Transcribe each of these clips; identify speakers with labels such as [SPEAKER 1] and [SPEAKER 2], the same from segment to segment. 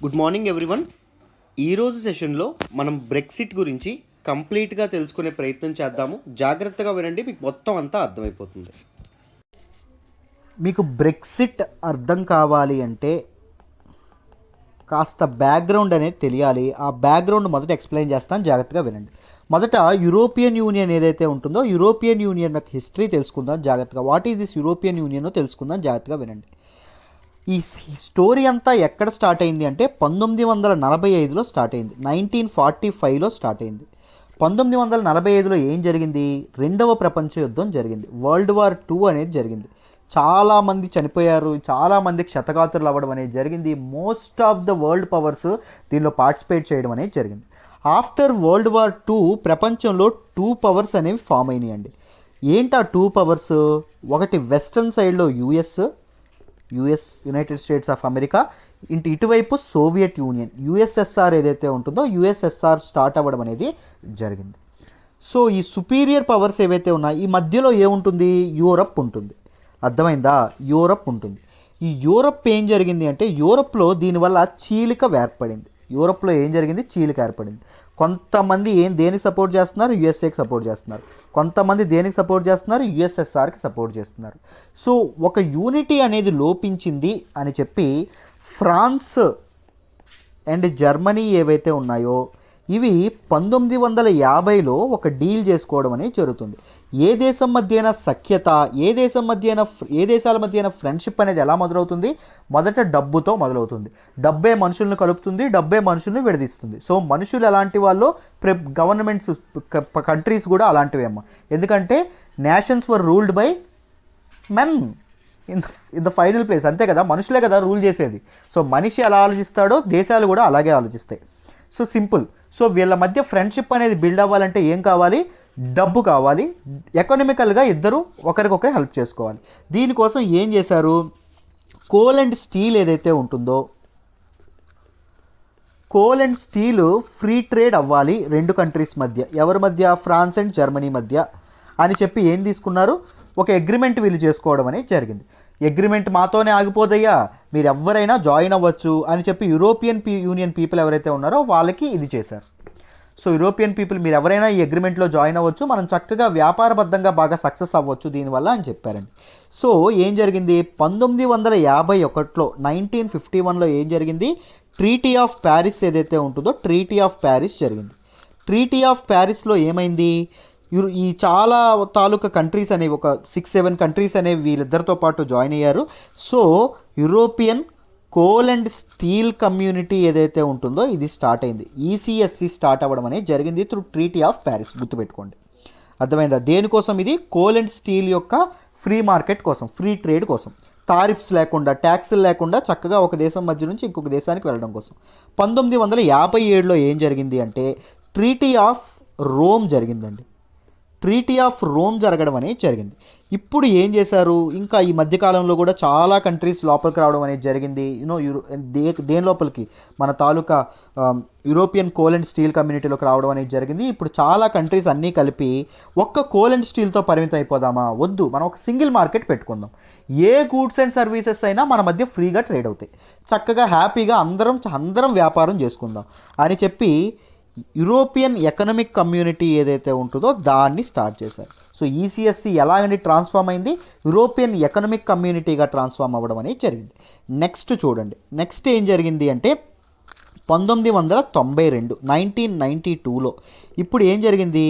[SPEAKER 1] Good morning everyone. ఈరోజు సెషన్లో మనం బ్రెక్సిట్ గురించి కంప్లీట్గా తెలుసుకునే ప్రయత్నం చేద్దాము. జాగ్రత్తగా వినండి, మీకు మొత్తం అంతా అర్థమైపోతుంది.
[SPEAKER 2] మీకు బ్రెక్సిట్ అర్థం కావాలి అంటే కాస్త బ్యాక్గ్రౌండ్ అనేది తెలియాలి. ఆ బ్యాక్గ్రౌండ్ మొదట ఎక్స్ప్లెయిన్ చేస్తాను, జాగ్రత్తగా వినండి. మొదట యూరోపియన్ యూనియన్ ఏదైతే ఉంటుందో యూరోపియన్ యూనియన్ యొక్క హిస్టరీ తెలుసుకుందాం జాగ్రత్తగా. What is this European union తెలుసుకుందాం, జాగ్రత్తగా వినండి. ఈ స్టోరీ అంతా ఎక్కడ స్టార్ట్ అయింది అంటే 1945లో స్టార్ట్ అయింది. 1945లో స్టార్ట్ అయింది. 1945లో ఏం జరిగింది? రెండవ ప్రపంచ యుద్ధం జరిగింది. వరల్డ్ వార్ 2 అనేది జరిగింది. చాలామంది చనిపోయారు, చాలామంది క్షతగాత్రులు అవ్వడం అనేది జరిగింది. Most of the world powers దీనిలో పార్టిసిపేట్ చేయడం అనేది జరిగింది. ఆఫ్టర్ వరల్డ్ వార్ 2 ప్రపంచంలో 2 పవర్స్ అనేవి ఫామ్ అయినాయండి. ఏంటి ఆ 2 పవర్స్? ఒకటి వెస్ట్రన్ సైడ్లో US, United states of America, ఇటువైపు సోవియట్ యూనియన్, యుఎస్ఎస్ఆర్ ఏదైతే ఉంటుందో యుఎస్ఎస్ఆర్ స్టార్ట్ అవ్వడం అనేది జరిగింది. సో ఈ సుపీరియర్ పవర్స్ ఏవైతే ఉన్నాయో ఈ మధ్యలో ఏముంటుంది? యూరప్ ఉంటుంది. అర్థమైందా? యూరప్ ఉంటుంది. ఈ యూరప్ ఏం జరిగింది అంటే యూరప్లో దీనివల్ల చీలిక ఏర్పడింది. యూరప్లో ఏం జరిగింది? చీలిక ఏర్పడింది. కొంతమంది దేనికి సపోర్ట్ చేస్తున్నారు? యుఎస్ఏకి సపోర్ట్ చేస్తున్నారు. కొంతమంది దేనికి సపోర్ట్ చేస్తున్నారు? యుఎస్ఎస్ఆర్కి సపోర్ట్ చేస్తున్నారు. సో ఒక యూనిటీ అనేది లోపించింది అని చెప్పి ఫ్రాన్స్ అండ్ జర్మనీ ఏవైతే ఉన్నాయో ఇవి 1950లో ఒక డీల్ చేసుకోవడం అనేది జరుగుతుంది. ఏ దేశం మధ్యన సఖ్యత, ఏ దేశాల మధ్యన ఫ్రెండ్షిప్ అనేది ఎలా మొదలవుతుంది? మొదట డబ్బుతో మొదలవుతుంది. డబ్బే మనుషులను కలుపుతుంది, డబ్బే మనుషులను విడదీస్తుంది. సో మనుషులు ఎలాంటి వాళ్ళు, గవర్నమెంట్స్, కంట్రీస్ కూడా అలాంటివేమో. ఎందుకంటే nations were ruled by men in the final place. అంతే కదా, మనుషులే కదా రూల్ చేసేది. సో మనిషి ఎలా ఆలోచిస్తాడో దేశాలు కూడా అలాగే ఆలోచిస్తాయి. So simple. సో వీళ్ళ మధ్య ఫ్రెండ్షిప్ అనేది బిల్డ్ అవ్వాలంటే ఏం కావాలి? డబ్బు కావాలి. ఎకనామికల్గా ఇద్దరు ఒకరికొకరు హెల్ప్ చేసుకోవాలి. దీనికోసం ఏం చేశారు? కోల్ అండ్ స్టీల్ ఏదైతే ఉంటుందో, coal and steel free trade అవ్వాలి రెండు కంట్రీస్ మధ్య. ఎవరి మధ్య? ఫ్రాన్స్ అండ్ జర్మనీ మధ్య అని చెప్పి ఏం తీసుకున్నారు? ఒక అగ్రిమెంట్ వీళ్ళు చేసుకోవడం అనేది జరిగింది. అగ్రిమెంట్ మాతోనే ఆగిపోదయ్యా, మీరు ఎవరైనా జాయిన్ అవ్వచ్చు అని చెప్పి యూరోపియన్ యూనియన్ పీపుల్ ఎవరైతే ఉన్నారో వాళ్ళకి ఇది చేశారు. సో యూరోపియన్ పీపుల్ మీరు ఎవరైనా ఈ అగ్రిమెంట్లో జాయిన్ అవ్వచ్చు, మనం చక్కగా వ్యాపారబద్ధంగా బాగా సక్సెస్ అవ్వచ్చు దీనివల్ల అని చెప్పారండి. సో ఏం జరిగింది? 1951లో 1951లో ఏం జరిగింది? ట్రీటీ ఆఫ్ ప్యారిస్ ఏదైతే ఉంటుందో ట్రీటీ ఆఫ్ ప్యారిస్ జరిగింది. ట్రీటీ ఆఫ్ ప్యారిస్లో ఏమైంది? ఈ చాలా తాలూకా కంట్రీస్ అనేవి, ఒక 6-7 కంట్రీస్ అనేవి వీళ్ళిద్దరితో పాటు జాయిన్ అయ్యారు. So European coal and steel community ఏదైతే ఉంటుందో ఇది స్టార్ట్ అయింది. ఈసీఎస్సి స్టార్ట్ అవ్వడం అనేది జరిగింది త్రూ ట్రీటీ ఆఫ్ ప్యారిస్. గుర్తుపెట్టుకోండి. అర్థమైందా? దేనికోసం ఇది? కోల్ అండ్ స్టీల్ యొక్క ఫ్రీ మార్కెట్ కోసం, ఫ్రీ ట్రేడ్ కోసం, టారిఫ్స్ లేకుండా, ట్యాక్సులు లేకుండా చక్కగా ఒక దేశం మధ్య నుంచి ఇంకొక దేశానికి వెళ్ళడం కోసం. 1957లో ఏం జరిగింది అంటే ట్రీటీ ఆఫ్ రోమ్ జరిగిందండి. ట్రీటీ ఆఫ్ రోమ్ జరగడం అనేది జరిగింది. ఇప్పుడు ఏం చేశారు? ఇంకా ఈ మధ్యకాలంలో కూడా చాలా కంట్రీస్ లోపలికి రావడం అనేది జరిగింది. దేని లోపలికి? మన తాలూకా యూరోపియన్ కోల్ అండ్ స్టీల్ కమ్యూనిటీలోకి రావడం అనేది జరిగింది. ఇప్పుడు చాలా కంట్రీస్ అన్నీ కలిపి ఒక్క కోల్ అండ్ స్టీల్తో పరిమితం అయిపోదామా? వద్దు, మనం ఒక సింగిల్ మార్కెట్ పెట్టుకుందాం. ఏ గూడ్స్ అండ్ సర్వీసెస్ అయినా మన మధ్య ఫ్రీగా ట్రేడ్ అవుతాయి. చక్కగా హ్యాపీగా అందరం వ్యాపారం చేసుకుందాం అని చెప్పి యూరోపియన్ ఎకనామిక్ కమ్యూనిటీ ఏదైతే ఉంటుందో దాన్ని స్టార్ట్ చేశారు. సో ఈసీఎస్సి ఎలాగంటే ట్రాన్స్ఫార్మ్ అయింది? యూరోపియన్ ఎకనామిక్ కమ్యూనిటీగా ట్రాన్స్ఫార్మ్ అవ్వడం అనేది జరిగింది. నెక్స్ట్ చూడండి, నెక్స్ట్ ఏం జరిగింది అంటే 1992 1992లో ఇప్పుడు ఏం జరిగింది?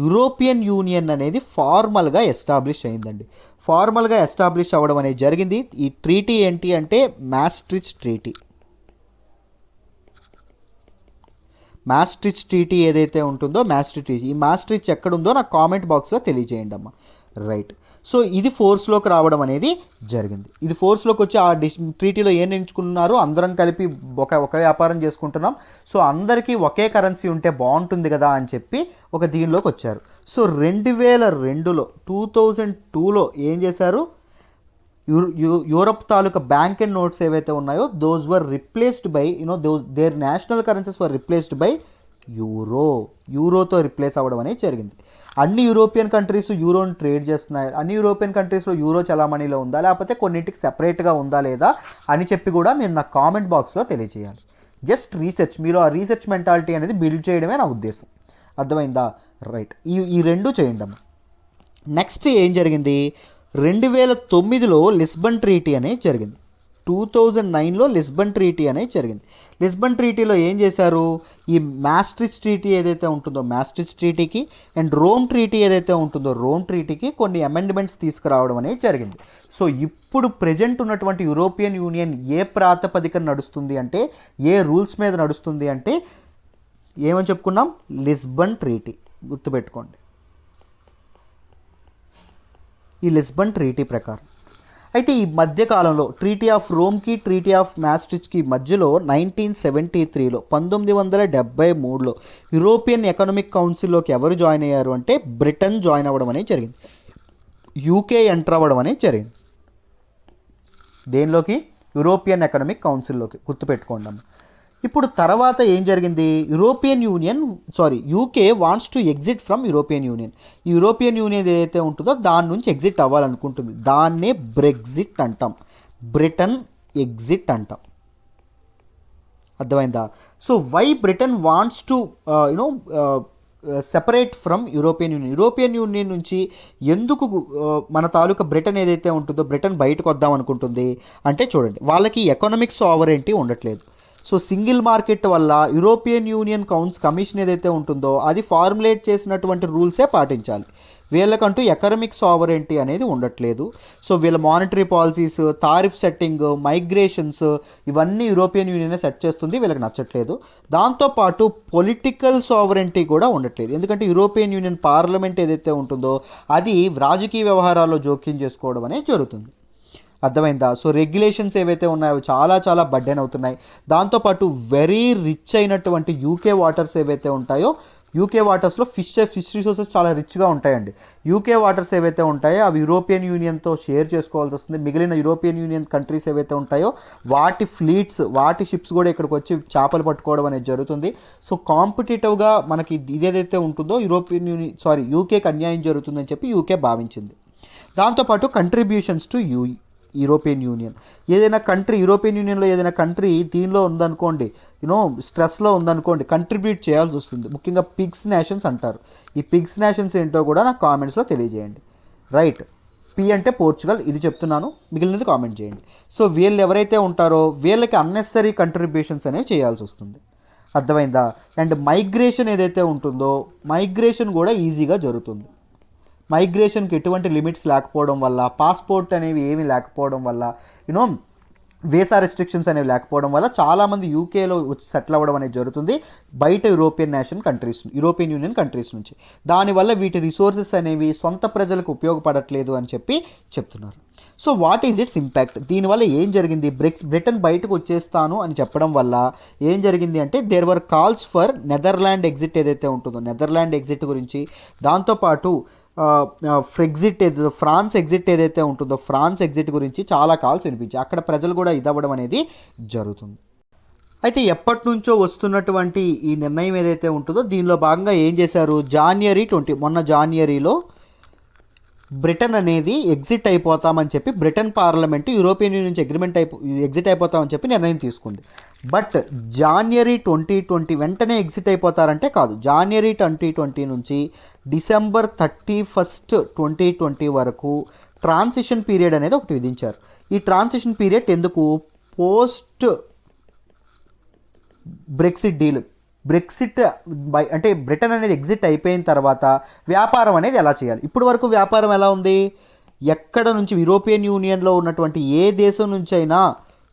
[SPEAKER 2] యూరోపియన్ యూనియన్ అనేది ఫార్మల్గా ఎస్టాబ్లిష్ అయిందండి. ఫార్మల్గా ఎస్టాబ్లిష్ అవ్వడం అనేది జరిగింది. ఈ ట్రీటీ ఏంటి అంటే మాస్ట్రిచ్ ట్రీటీ. మాస్ట్రిచ్ ట్రీటీ ఏదైతే ఉంటుందో ఈ మాస్ట్రిచ్ ఎక్కడుందో నాకు కామెంట్ బాక్స్లో తెలియజేయండి అమ్మా. రైట్. సో ఇది ఫోర్స్లోకి రావడం అనేది జరిగింది. ఇది ఫోర్స్లోకి వచ్చి ఆ ట్రీటీలో ఏం ఎంచుకున్నారు? అందరం కలిపి ఒక వ్యాపారం చేసుకుంటున్నాం, సో అందరికీ ఒకే కరెన్సీ ఉంటే బాగుంటుంది కదా అని చెప్పి ఒక దీనిలోకి వచ్చారు. సో 2002లో ఏం చేశారు? యూరప్ తాలూకా బ్యాంక్ అండ్ నోట్స్ ఏవైతే ఉన్నాయో those were replaced by their national currencies were replaced by యూరోతో రిప్లేస్ అవ్వడం అనేది జరిగింది. అన్ని యూరోపియన్ కంట్రీస్ యూరోని ట్రేడ్ చేస్తున్నాయి. అన్ని యూరోపియన్ కంట్రీస్లో యూరో చలామణిలో ఉందా, లేకపోతే కొన్నింటికి సెపరేట్గా ఉందా లేదా అని చెప్పి కూడా మీరు నా కామెంట్ బాక్స్లో తెలియజేయాలి. జస్ట్ రీసెర్చ్, మీరు ఆ రీసెర్చ్ మెంటాలిటీ అనేది బిల్డ్ చేయడమే నా ఉద్దేశం. అర్థమైందా? రైట్, ఈ రెండు చేయండి అమ్మ. నెక్స్ట్ ఏం జరిగింది, 2009లో లిస్బన్ ట్రీటీ అనేది జరిగింది. 2009లో లిస్బన్ ట్రీటీ అనేది జరిగింది. లిస్బన్ ట్రీటీలో ఏం చేశారు, ఈ మాస్ట్రిచ్ ట్రీటీ ఏదైతే ఉంటుందో మాస్ట్రిచ్ ట్రీటీకి అండ్ రోమ్ ట్రీటీ ఏదైతే ఉంటుందో రోమ్ ట్రీటీకి కొన్ని అమెండ్మెంట్స్ తీసుకురావడం అనేది జరిగింది. సో ఇప్పుడు ప్రజెంట్ ఉన్నటువంటి యూరోపియన్ యూనియన్ ఏ ప్రాతిపదికన నడుస్తుంది అంటే, ఏ రూల్స్ మీద నడుస్తుంది అంటే ఏమని చెప్పుకున్నాం, లిస్బన్ ట్రీటీ. గుర్తుపెట్టుకోండి, ఈ లిస్బన్ ట్రీటీ ప్రకారం. అయితే ఈ మధ్యకాలంలో ట్రీటీ ఆఫ్ రోమ్కి ట్రీటీ ఆఫ్ మాస్ట్రిచ్కి మధ్యలో 1973లో 1973లో యూరోపియన్ ఎకనామిక్ కౌన్సిల్లోకి ఎవరు జాయిన్ అయ్యారు అంటే బ్రిటన్ జాయిన్ అవ్వడం అనేది జరిగింది. యూకే ఎంటర్ అవ్వడం అనేది జరిగింది. దేనిలోకి, యూరోపియన్ ఎకనామిక్ కౌన్సిల్లోకి. గుర్తుపెట్టుకోండి అమ్మ. ఇప్పుడు తర్వాత ఏం జరిగింది, UK wants to exit from European union. ఈ యూరోపియన్ యూనియన్ ఏదైతే ఉంటుందో దాని నుంచి ఎగ్జిట్ అవ్వాలనుకుంటుంది. దాన్నే బ్రెగ్జిట్ అంటాం, బ్రిటన్ ఎగ్జిట్ అంటాం. అర్థమైందా? So why Britain wants to separate from European Union. European Union నుంచి ఎందుకు మన తాలూకా బ్రిటన్ ఏదైతే ఉంటుందో బ్రిటన్ బయటకు వద్దాం అనుకుంటుంది అంటే, చూడండి, వాళ్ళకి ఎకనామిక్ సావరెంటీ ఉండట్లేదు. సో సింగిల్ మార్కెట్ వల్ల యూరోపియన్ యూనియన్ కమిషన్ ఏదైతే ఉంటుందో అది ఫార్ములేట్ చేసినటువంటి రూల్సే పాటించాలి. వీళ్ళకంటూ ఎకనామిక్ సావరెంటీ అనేది ఉండట్లేదు. సో వీళ్ళ monetary policies, tariff setting, migrations ఇవన్నీ యూరోపియన్ యూనియన్ సెట్ చేస్తుంది, వీళ్ళకి నచ్చట్లేదు. దాంతోపాటు పొలిటికల్ సావరెంటీ కూడా ఉండట్లేదు. ఎందుకంటే యూరోపియన్ యూనియన్ పార్లమెంట్ ఏదైతే ఉంటుందో అది రాజకీయ వ్యవహారాల్లో జోక్యం చేసుకోవడం అనేది జరుగుతుంది. అర్థమైందా? సో రెగ్యులేషన్స్ ఏవైతే ఉన్నాయో చాలా చాలా బర్డెన్ అవుతున్నాయి. దాంతోపాటు వెరీ రిచ్ అయినటువంటి యూకే వాటర్స్ ఏవైతే ఉంటాయో, యూకే వాటర్స్లో ఫిష్ రిసోర్సెస్ చాలా రిచ్గా ఉంటాయండి. యూకే వాటర్స్ ఏవైతే ఉంటాయో అవి యూరోపియన్ యూనియన్తో షేర్ చేసుకోవాల్సి వస్తుంది. మిగిలిన యూరోపియన్ యూనియన్ కంట్రీస్ ఏవైతే ఉంటాయో వాటి ఫ్లీట్స్, వాటి షిప్స్ కూడా ఇక్కడికి వచ్చి చేపలు పట్టుకోవడం అనేది జరుగుతుంది. సో కాంపిటేటివ్గా మనకి ఇదేదైతే ఉంటుందో యూకేకి అన్యాయం జరుగుతుందని చెప్పి యూకే భావించింది. దాంతోపాటు కంట్రిబ్యూషన్స్ టు యూరోపియన్ యూనియన్. ఏదైనా కంట్రీ, యూరోపియన్ యూనియన్లో ఏదైనా కంట్రీ దీనిలో ఉందనుకోండి, స్ట్రెస్లో ఉందనుకోండి, కంట్రిబ్యూట్ చేయాల్సి వస్తుంది. ముఖ్యంగా పిగ్స్ నేషన్స్ అంటారు. ఈ పిగ్స్ నేషన్స్ ఏంటో కూడా నాకు కామెంట్స్లో తెలియజేయండి. రైట్, పి అంటే పోర్చుగల్, ఇది చెప్తున్నాను, మిగిలినది కామెంట్ చేయండి. సో వీళ్ళు ఎవరైతే ఉంటారో వీళ్ళకి అన్నెసరీ కంట్రిబ్యూషన్స్ అనేవి చేయాల్సి వస్తుంది. అర్థమైందా? అండ్ మైగ్రేషన్ ఏదైతే ఉంటుందో మైగ్రేషన్ కూడా ఈజీగా జరుగుతుంది. మైగ్రేషన్కి ఎటువంటి లిమిట్స్ లేకపోవడం వల్ల, పాస్పోర్ట్ అనేవి ఏమీ లేకపోవడం వల్ల, వీసా రెస్ట్రిక్షన్స్ అనేవి లేకపోవడం వల్ల చాలామంది యూకేలో వచ్చి సెటిల్ అవ్వడం అనేది జరుగుతుంది బయట యూరోపియన్ యూనియన్ కంట్రీస్ నుంచి. దానివల్ల వీటి రిసోర్సెస్ అనేవి సొంత ప్రజలకు ఉపయోగపడట్లేదు అని చెప్పి చెప్తున్నారు. So what is it's impact? దీనివల్ల ఏం జరిగింది, బ్రిటన్ బయటకు వచ్చేస్తాను అని చెప్పడం వల్ల ఏం జరిగింది అంటే there were calls for Netherland exit ఏదైతే ఉంటుందో నెదర్లాండ్ ఎగ్జిట్ గురించి, దాంతోపాటు ఫ్రాన్స్ ఎగ్జిట్ ఏదైతే ఉంటుందో ఫ్రాన్స్ ఎగ్జిట్ గురించి చాలా కాల్స్ వినిపించాయి. అక్కడ ప్రజలు కూడా ఇదవ్వడం అనేది జరుగుతుంది. అయితే ఎప్పటి నుంచో వస్తున్నటువంటి ఈ నిర్ణయం ఏదైతే ఉంటుందో దీనిలో భాగంగా ఏం చేశారు, మొన్న జాన్వరిలో బ్రిటన్ అనేది ఎగ్జిట్ అయిపోతామని చెప్పి బ్రిటన్ పార్లమెంటు యూరోపియన్ యూనియన్ నుంచి ఎగ్జిట్ అయిపోతామని చెప్పి నిర్ణయం తీసుకుంది. బట్ January 2020 వెంటనే ఎగ్జిట్ అయిపోతారంటే కాదు. January 2020 నుంచి December 31st 2020 వరకు ట్రాన్సిషన్ పీరియడ్ అనేది ఒకటి విధించారు. ఈ ట్రాన్సిషన్ పీరియడ్ ఎందుకు, పోస్ట్ బ్రెక్సిట్ అంటే బ్రిటన్ అనేది ఎగ్జిట్ అయిపోయిన తర్వాత వ్యాపారం అనేది ఎలా చేయాలి. ఇప్పుడు వరకు వ్యాపారం ఎలా ఉంది, ఎక్కడ నుంచి యూరోపియన్ యూనియన్లో ఉన్నటువంటి ఏ దేశం నుంచి అయినా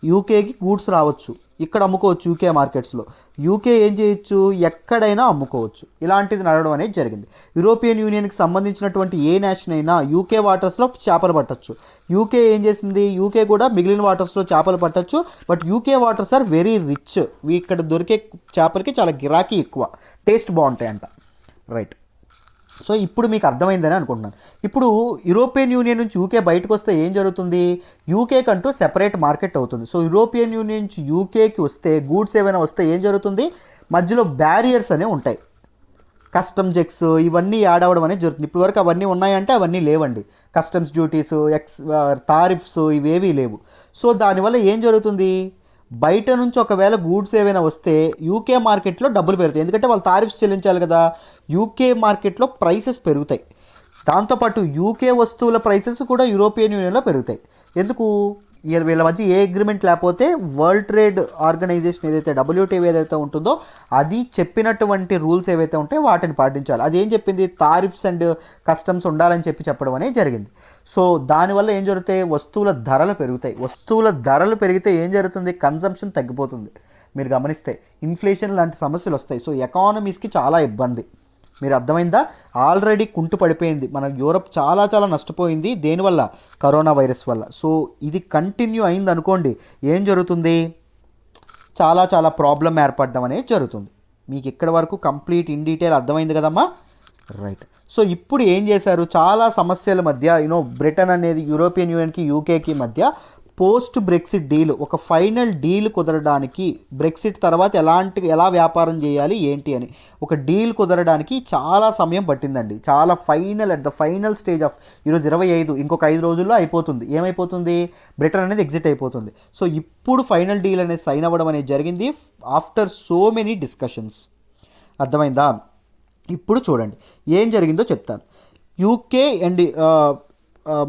[SPEAKER 2] యూకేకి గూడ్స్ రావచ్చు, ఇక్కడ అమ్ముకోవచ్చు. యూకే మార్కెట్స్లో యూకే ఏం చేయొచ్చు, ఎక్కడైనా అమ్ముకోవచ్చు. ఇలాంటిది నడవడం అనేది జరిగింది. యూరోపియన్ యూనియన్కి సంబంధించినటువంటి ఏ నేషన్ అయినా యూకే వాటర్స్లో చేపలు పట్టచ్చు. యూకే ఏం చేసింది, యూకే కూడా మిగిలిన వాటర్స్లో చేపలు పట్టచ్చు. But UK waters are very rich. ఇక్కడ దొరికే చేపలకి చాలా గిరాకీ ఎక్కువ, టేస్ట్ బాగుంటాయంట. రైట్, సో ఇప్పుడు మీకు అర్థమైందని అనుకుంటున్నాను. ఇప్పుడు యూరోపియన్ యూనియన్ నుంచి యూకే బయటకు వస్తే ఏం జరుగుతుంది, యూకే కంటూ సెపరేట్ మార్కెట్ అవుతుంది. సో యూరోపియన్ యూనియన్ నుంచి యూకేకి వస్తే గూడ్స్ ఏమైనా వస్తే ఏం జరుగుతుంది, మధ్యలో బ్యారియర్స్ అనేవి ఉంటాయి, కస్టమ్ చెక్స్ ఇవన్నీ యాడ్ అవ్వడం అనేది జరుగుతుంది. ఇప్పుడు వరకు అవన్నీ ఉన్నాయంటే అవన్నీ లేవండి. కస్టమ్స్ డ్యూటీస్, తారిఫ్స్ ఇవేవీ లేవు. సో దానివల్ల ఏం జరుగుతుంది, బయట నుంచి ఒకవేళ గూడ్స్ ఏవైనా వస్తే యూకే మార్కెట్లో డబ్బులు పెరుగుతాయి, ఎందుకంటే వాళ్ళు టారిఫ్స్ చెల్లించాలి కదా. యూకే మార్కెట్లో ప్రైసెస్ పెరుగుతాయి. దాంతోపాటు యూకే వస్తువుల ప్రైసెస్ కూడా యూరోపియన్ యూనియన్లో పెరుగుతాయి. ఎందుకు? వీళ్ళ మధ్య ఏ అగ్రిమెంట్ లేకపోతే వరల్డ్ ట్రేడ్ ఆర్గనైజేషన్ ఏదైతే WTO ఏదైతే ఉంటుందో అది చెప్పినటువంటి రూల్స్ ఏవైతే ఉంటాయో వాటిని పాటించాలి. అది ఏం చెప్పింది? టారిఫ్స్ అండ్ కస్టమ్స్ ఉండాలని చెప్పడం అనేది జరిగింది. సో దానివల్ల ఏం జరుగుతాయి? వస్తువుల ధరలు పెరుగుతాయి. వస్తువుల ధరలు పెరిగితే ఏం జరుగుతుంది? కన్జంప్షన్ తగ్గిపోతుంది. మీరు గమనిస్తే ఇన్ఫ్లేషన్ లాంటి సమస్యలు వస్తాయి. సో ఎకానమీస్కి చాలా ఇబ్బంది. మీరు అర్థమైందా? ఆల్రెడీ కుంటు పడిపోయింది మన యూరప్, చాలా చాలా నష్టపోయింది. దేనివల్ల? కరోనా వైరస్ వల్ల. సో ఇది కంటిన్యూ అయింది అనుకోండి, ఏం జరుగుతుంది? చాలా చాలా ప్రాబ్లం ఏర్పడడం అనేది జరుగుతుంది. మీకు ఇక్కడ వరకు కంప్లీట్ ఇన్ డీటెయిల్ అర్థమైంది కదమ్మా? రైట్. సో ఇప్పుడు ఏం చేశారు? చాలా సమస్యల మధ్య బ్రిటన్ అనేది యూరోపియన్ యూనియన్కి యూకేకి మధ్య పోస్ట్ బ్రెక్సిట్ డీల్, ఒక ఫైనల్ డీల్ కుదరడానికి, బ్రెక్సిట్ తర్వాత ఎలా వ్యాపారం చేయాలి ఏంటి అని ఒక డీల్ కుదరడానికి చాలా సమయం పట్టిందండి. చాలా at the final stage of ఈరోజు 25, ఇంకొక 5 రోజుల్లో అయిపోతుంది. ఏమైపోతుంది? బ్రిటన్ అనేది ఎగ్జిట్ అయిపోతుంది. సో ఇప్పుడు ఫైనల్ డీల్ అనేది సైన్ అవ్వడం అనేది జరిగింది ఆఫ్టర్ సో మెనీ డిస్కషన్స్. అర్థమైందా? ఇప్పుడు చూడండి ఏం జరిగిందో చెప్తాను.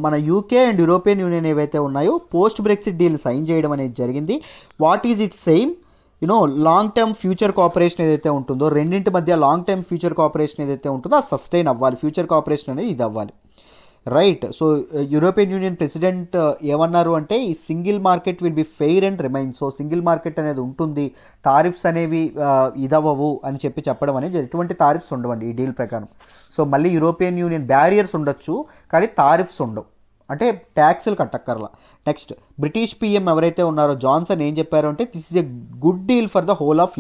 [SPEAKER 2] మన యూకే అండ్ యూరోపియన్ యూనియన్ ఏవైతే ఉన్నాయో పోస్ట్ బ్రెక్సిట్ డీల్ సైన్ చేయడం అనేది జరిగింది. What is it same? Long term future cooperation ఏదైతే ఉంటుందో, రెండింటి మధ్య లాంగ్ టర్మ్ ఫ్యూచర్ కోఆపరేషన్ ఏదైతే ఉంటుందో అది సస్టైన్ అవ్వాలి. ఫ్యూచర్ కోఆపరేషన్ అనేది ఇది అవ్వాలి. Right. So European union president ఏమన్నారు అంటే ఈ single market will be fair and remain. So single market అనేది ఉంటుంది, టారిఫ్స్ అనేవి ఇదవ్వవు అని చెప్పడం అనేది ఎటువంటి టారిఫ్స్ ఉండవండి ఈ డీల్ ప్రకారం. సో మళ్ళీ యూరోపియన్ యూనియన్ బ్యారియర్స్ ఉండొచ్చు కానీ టారిఫ్స్ ఉండవు, అంటే ట్యాక్సులు కట్టక్కర్లా. నెక్స్ట్ బ్రిటిష్ PM ఎవరైతే ఉన్నారో జాన్సన్ ఏం చెప్పారు అంటే this is a good deal for the whole of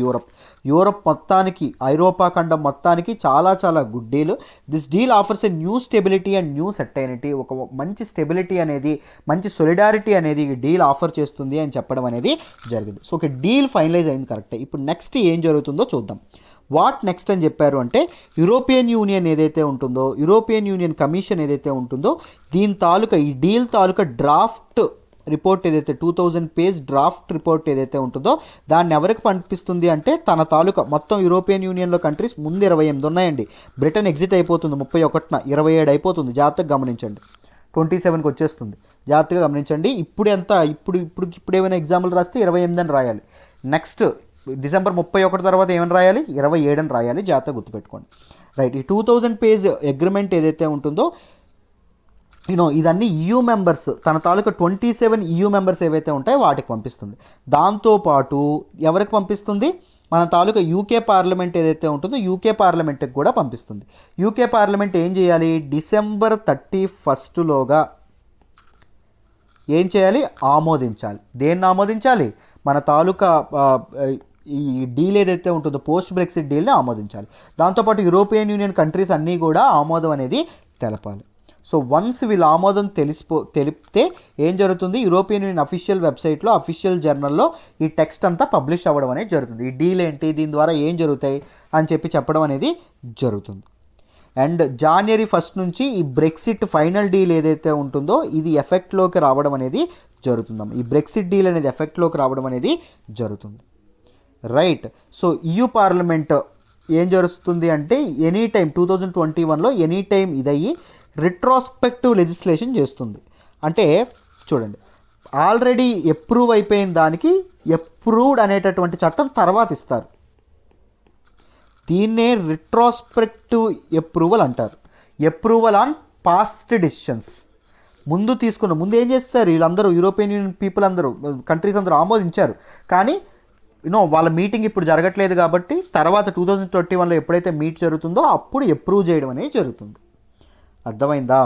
[SPEAKER 2] Europe మొత్తానికి, ఐరోపా ఖండం మొత్తానికి చాలా చాలా good deal. This deal offers a new stability and new certainty. ఒక మంచి స్టెబిలిటీ అనేది, మంచి సొలిడారిటీ అనేది ఈ డీల్ ఆఫర్ చేస్తుంది అని చెప్పడం అనేది జరిగింది. సో ఒక డీల్ ఫైనలైజ్ అయింది కరెక్టే. ఇప్పుడు నెక్స్ట్ ఏం జరుగుతుందో చూద్దాం. వాట్ నెక్స్ట్ అని చెప్పారు అంటే యూరోపియన్ యూనియన్ ఏదైతే ఉంటుందో, యూరోపియన్ యూనియన్ కమిషన్ ఏదైతే ఉంటుందో దీని తాలూకా, ఈ డీల్ తాలూకా డ్రాఫ్ట్ రిపోర్ట్ ఏదైతే 2000 పేజ్ డ్రాఫ్ట్ రిపోర్ట్ ఏదైతే ఉంటుందో దాన్ని ఎవరికి పంపిస్తుంది అంటే తన తాలూకా మొత్తం యూరోపియన్ యూనియన్లో కంట్రీస్ ముందు 28 ఉన్నాయండి. బ్రిటన్ ఎగ్జిట్ అయిపోతుంది 31న, 27 అయిపోతుంది. జాగ్రత్తగా గమనించండి. 27కి వచ్చేస్తుంది. జాగ్రత్తగా గమనించండి. ఇప్పుడు ఏమైనా ఎగ్జాంపుల్ రాస్తే 28 అని రాయాలి. నెక్స్ట్ డిసెంబర్ 31 తర్వాత ఏమని రాయాలి? 27 అని రాయాలి. జాగ్రత్తగా గుర్తుపెట్టుకోండి. రైట్. ఈ 2000 పేజ్ అగ్రిమెంట్ ఏదైతే ఉంటుందో ఇదన్నీ EU మెంబర్స్, తన తాలూకా 27 EU మెంబర్స్ ఏవైతే ఉంటాయో వాటికి పంపిస్తుంది. దాంతోపాటు ఎవరికి పంపిస్తుంది? మన తాలూకా యూకే పార్లమెంట్ ఏదైతే ఉంటుందో యూకే పార్లమెంట్కి కూడా పంపిస్తుంది. యూకే పార్లమెంట్ ఏం చేయాలి? డిసెంబర్ 31లోగా ఏం చేయాలి? ఆమోదించాలి. దేన్ని ఆమోదించాలి? మన తాలూకా ఈ డీల్ ఏదైతే ఉంటుందో పోస్ట్ బ్రెక్సిట్ డీల్ని ఆమోదించాలి. దాంతోపాటు యూరోపియన్ యూనియన్ కంట్రీస్ అన్నీ కూడా ఆమోదం అనేది తెలపాలి. సో వన్స్ వీళ్ళ ఆమోదం తెలిపితే ఏం జరుగుతుంది? యూరోపియన్ యూనియన్ అఫీషియల్ వెబ్సైట్లో, అఫీషియల్ జర్నల్లో ఈ టెక్స్ట్ అంతా పబ్లిష్ అవ్వడం అనేది జరుగుతుంది. ఈ డీల్ ఏంటి, దీని ద్వారా ఏం జరుగుతాయి అని చెప్పడం అనేది జరుగుతుంది. అండ్ January 1 నుంచి ఈ బ్రెక్సిట్ ఫైనల్ డీల్ ఏదైతే ఉంటుందో ఇది ఎఫెక్ట్లోకి రావడం అనేది జరుగుతుందమ్మా. ఈ బ్రెక్సిట్ డీల్ అనేది ఎఫెక్ట్లోకి రావడం అనేది జరుగుతుంది. రైట్. సో EU పార్లమెంట్ ఏం జరుగుతుంది అంటే ఎనీ టైం 2021లో ఎనీ టైం ఇదయ్యి రిట్రోస్పెక్టివ్ లెజిస్లేషన్ చేస్తుంది. అంటే చూడండి, ఆల్రెడీ అప్రూవ్ అయిపోయిన దానికి అప్రూవ్డ్ అనేటటువంటి చట్టం తర్వాత ఇస్తారు. దీన్నే రిట్రోస్పెక్టివ్ అప్రూవల్ అంటారు. Approval on past decisions. ముందు ఏం చేస్తారు వీళ్ళందరూ, యూరోపియన్ యూనియన్ పీపుల్ అందరూ, కంట్రీస్ అందరూ ఆమోదించారు. కానీ వాళ్ళ మీటింగ్ ఇప్పుడు జరగట్లేదు కాబట్టి తర్వాత 2021లో ఎప్పుడైతే మీట్ జరుగుతుందో అప్పుడు అప్రూవ్ చేయడం అనేది జరుగుతుంది. అర్థమైందా?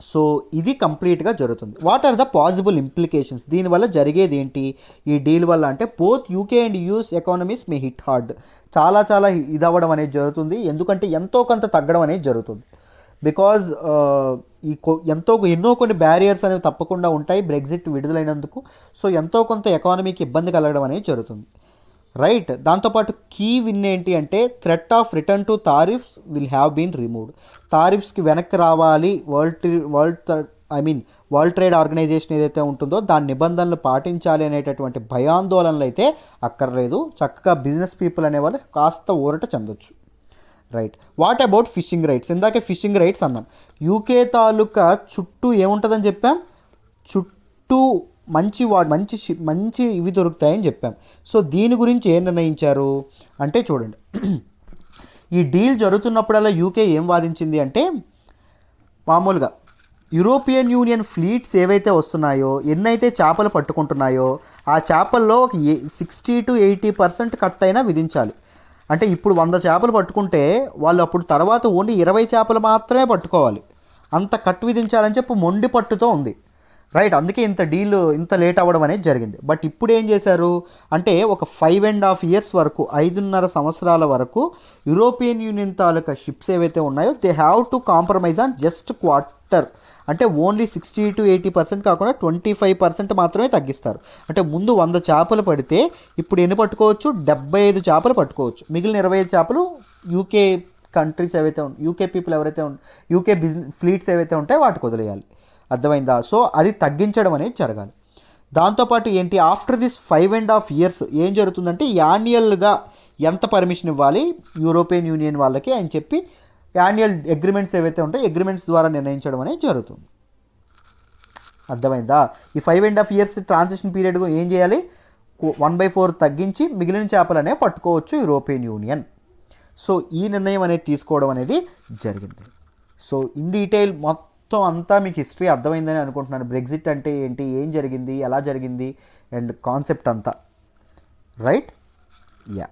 [SPEAKER 2] సో ఇది కంప్లీట్గా జరుగుతుంది. What are the possible implications? దీనివల్ల జరిగేది ఏంటి ఈ డీల్ వల్ల అంటే both UK and US economies may hit hard. చాలా చాలా ఇదవ్వడం అనేది జరుగుతుంది. ఎందుకంటే ఎంతో కొంత తగ్గడం అనేది జరుగుతుంది. బికాజ్ ఎన్నో కొన్ని బ్యారియర్స్ అనేవి తప్పకుండా ఉంటాయి బ్రెగ్జిట్ విడుదలైనందుకు. సో ఎంతో కొంత ఎకానమీకి ఇబ్బంది కలగడం అనేది జరుగుతుంది. రైట్. దాంతోపాటు కీ విన్ ఏంటి అంటే threat of return to tariffs will have been removed. టారిఫ్స్కి వెనక్కి రావాలి, వరల్డ్ వరల్డ్ ట్రేడ్ ఆర్గనైజేషన్ ఏదైతే ఉంటుందో దాని నిబంధనలు పాటించాలి అనేటటువంటి భయాందోళనలు అయితే అక్కర్లేదు. చక్కగా బిజినెస్ పీపుల్ అనేవాళ్ళు కాస్త ఊరట చెందొచ్చు. Right. What about fishing rights? ఇందాకే ఫిషింగ్ రైట్స్ అన్నాం. యూకే తాలూకా చుట్టూ ఏముంటుందని చెప్పాం, చుట్టూ మంచి ఇవి దొరుకుతాయని చెప్పాం. సో దీని గురించి ఏం నిర్ణయించారు అంటే చూడండి, ఈ డీల్ జరుగుతున్నప్పుడల్లా యూకే ఏం వాదించింది అంటే, మామూలుగా యూరోపియన్ యూనియన్ ఫ్లీట్స్ ఏవైతే వస్తున్నాయో, ఎన్నైతే చేపలు పట్టుకుంటున్నాయో ఆ చేపల్లో 60-80% కట్ అయినా విధించాలి. అంటే ఇప్పుడు 100 చేపలు పట్టుకుంటే వాళ్ళు అప్పుడు తర్వాత ఓన్లీ 20 చేపలు మాత్రమే పట్టుకోవాలి, అంత కట్ విధించాలని చెప్పి మొండి పట్టుతో ఉంది. రైట్. అందుకే ఇంత లేట్ అవ్వడం అనేది జరిగింది. బట్ ఇప్పుడు ఏం చేశారు అంటే, ఒక 5.5 years వరకు, 5.5 సంవత్సరాల వరకు యూరోపియన్ యూనియన్ తాలూకా షిప్స్ ఏవైతే ఉన్నాయో they have to compromise on just quarter. అంటే ఓన్లీ 60-80% కాకుండా 25% మాత్రమే తగ్గిస్తారు. అంటే ముందు 100 చేపలు పడితే ఇప్పుడు ఎన్ని పట్టుకోవచ్చు, 75 చేపలు పట్టుకోవచ్చు. మిగిలిన 25 చేపలు యూకే కంట్రీస్ ఏవైతే యూకే పీపుల్ ఎవరైతే యూకే బిజినెస్ ఫ్లీట్స్ ఏవైతే ఉంటాయో వాటికి వదిలేయాలి. అర్థమైందా? సో అది తగ్గించడం అనేది జరగాలి. దాంతోపాటు ఏంటి, ఆఫ్టర్ దిస్ 5.5 years ఏం జరుగుతుందంటే, యాన్యువల్గా ఎంత పర్మిషన్ ఇవ్వాలి యూరోపియన్ యూనియన్ వాళ్ళకి అని చెప్పి యాన్యువల్ అగ్రిమెంట్స్ ఏవైతే ఉంటాయో అగ్రిమెంట్స్ ద్వారా నిర్ణయించడం అనేది జరుగుతుంది. అర్థమైందా? ఈ 5.5 years ట్రాన్సిషన్ పీరియడ్ ఏం చేయాలి, 1/4 తగ్గించి మిగిలిన చేపలు అనేవి పట్టుకోవచ్చు యూరోపియన్ యూనియన్. సో ఈ నిర్ణయం అనేది తీసుకోవడం అనేది జరిగింది. సో ఇన్ డీటెయిల్ మొత్తం అంతా మీకు హిస్టరీ అర్థమైందని అనుకుంటున్నాను. బ్రెగ్జిట్ అంటే ఏంటి, ఏం జరిగింది, ఎలా జరిగింది అండ్ కాన్సెప్ట్ అంతా. రైట్. యా.